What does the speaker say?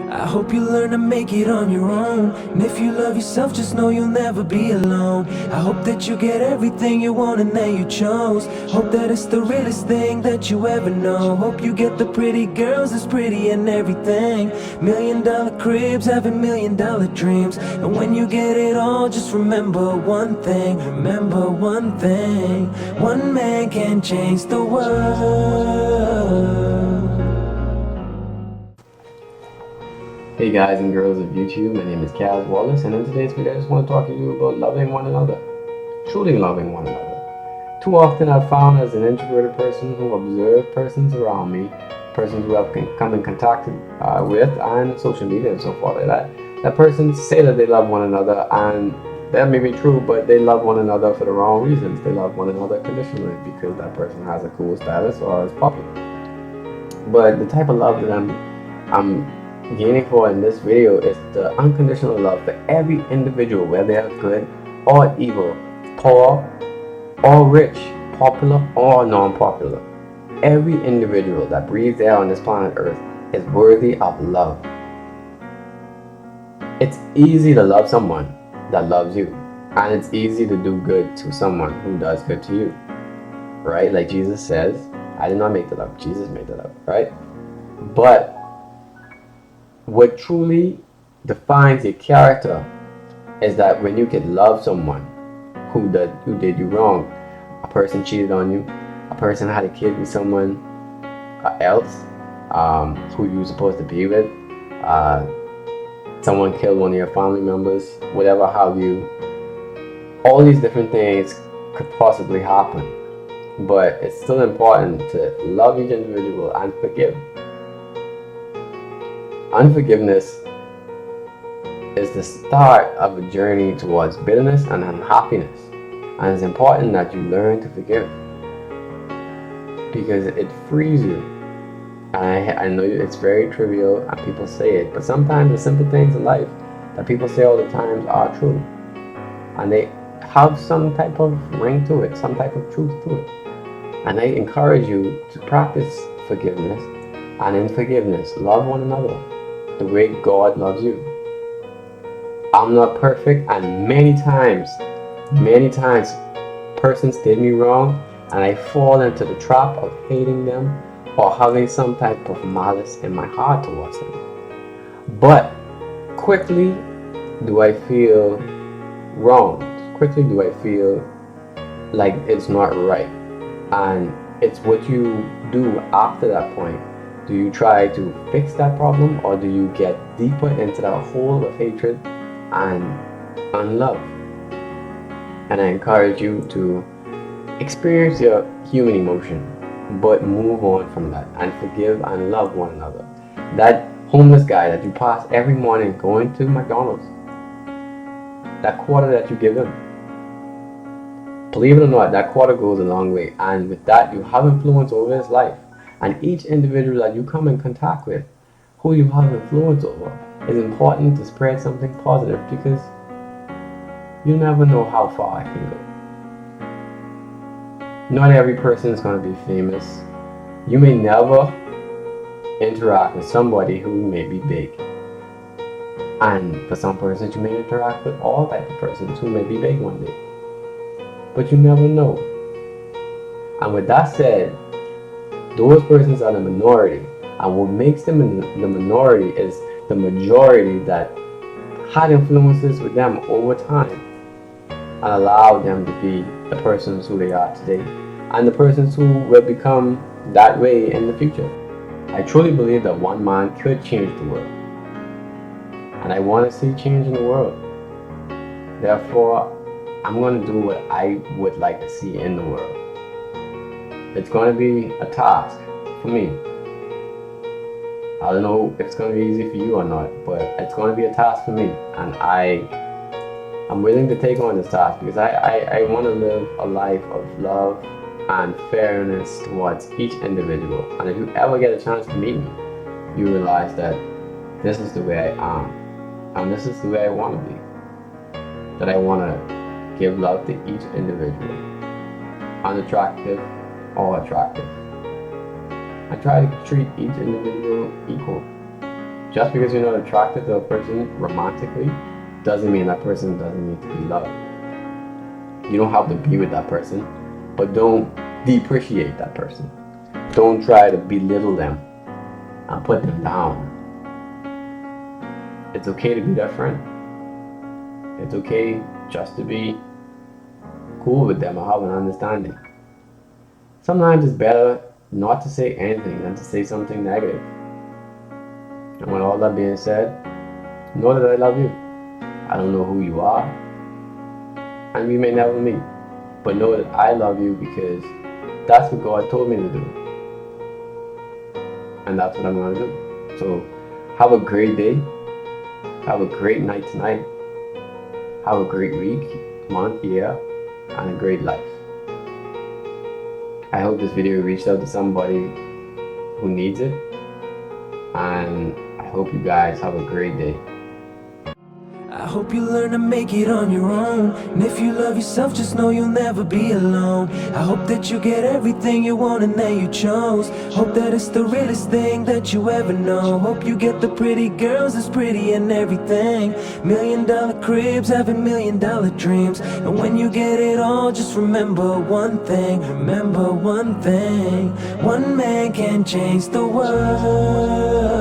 I hope you learn to make it on your own. And if you love yourself, just know you'll never be alone. I hope that you get everything you want and that you chose. Hope that it's the realest thing that you ever know. Hope you get the pretty girls that's pretty and everything. $1,000,000 cribs, having $1,000,000 dreams. And when you get it all, just remember one thing. Remember one thing. One man can change the world. Hey guys and girls of YouTube, my name is Kaz Wallace, and in today's video I just want to talk to you about loving one another, truly loving one another. Too often I've found as an introverted person who observe persons around me, persons who I've come in contact with and social media and so forth like that persons say that they love one another, and that may be true, but they love one another for the wrong reasons. They love one another conditionally because that person has a cool status or is popular. But the type of love that I'm gaining for in this video is the unconditional love for every individual, whether they are good or evil, poor or rich, popular or non-popular. Every individual that breathes air on this planet Earth is worthy of love. It's easy to love someone that loves you, and it's easy to do good to someone who does good to you, right? Like Jesus says, I did not make the love, Jesus made the love, right? But what truly defines your character is that when you can love someone who did you wrong, a person cheated on you, a person had a kid with someone else who you were supposed to be with, someone killed one of your family members, whatever have you. All these different things could possibly happen, but it's still important to love each individual and forgive. Unforgiveness is the start of a journey towards bitterness and unhappiness, and it's important that you learn to forgive because it frees you. I know it's very trivial and people say it, but sometimes the simple things in life that people say all the time are true, and they have some type of ring to it, some type of truth to it. And I encourage you to practice forgiveness, and in forgiveness, love one another the way God loves you. I'm not perfect, and many times, persons did me wrong, and I fall into the trap of hating them or having some type of malice in my heart towards them. But quickly do I feel wrong. Quickly do I feel like it's not right. And it's what you do after that point. Do you try to fix that problem, or do you get deeper into that hole of hatred and unlove? And I encourage you to experience your human emotion, but move on from that and forgive and love one another. That homeless guy that you pass every morning going to McDonald's, that quarter that you give him, believe it or not, that quarter goes a long way, and with that you have influence over his life. And each individual that you come in contact with, who you have influence over, is important to spread something positive, because you never know how far it can go. Not every person is going to be famous. You may never interact with somebody who may be big. And for some persons, you may interact with all types of persons who may be big one day. But you never know. And with that said, those persons are the minority, and what makes them the minority is the majority that had influences with them over time and allowed them to be the persons who they are today, and the persons who will become that way in the future. I truly believe that one man could change the world, and I want to see change in the world. Therefore, I'm going to do what I would like to see in the world. It's going to be a task for me. I don't know if it's going to be easy for you or not, but it's going to be a task for me, and I'm willing to take on this task because I want to live a life of love and fairness towards each individual. And if you ever get a chance to meet me, you realize that this is the way I am, and this is the way I want to be. That I want to give love to each individual, unattractive or attractive. I try to treat each individual equal, Just because you're not attracted to a person romantically doesn't mean that person doesn't need to be loved. You don't have to be with that person, but don't depreciate that person. Don't try to belittle them and put them down. It's okay to be their friend. It's okay just to be cool with them or have an understanding. Sometimes it's better not to say anything than to say something negative. And with all that being said, know that I love you. I don't know who you are, and we may never meet, but know that I love you because that's what God told me to do, and that's what I'm going to do. So have a great day, have a great night tonight, have a great week, month, year, and a great life. I hope this video reached out to somebody who needs it, and I hope you guys have a great day. I hope you learn to make it on your own. And if you love yourself, just know you'll never be alone. I hope that you get everything you want and that you chose. Hope that it's the realest thing that you ever know. Hope you get the pretty girls that's pretty and everything. $1,000,000 cribs, having $1,000,000 dreams. And when you get it all, just remember one thing. Remember one thing. One man can change the world.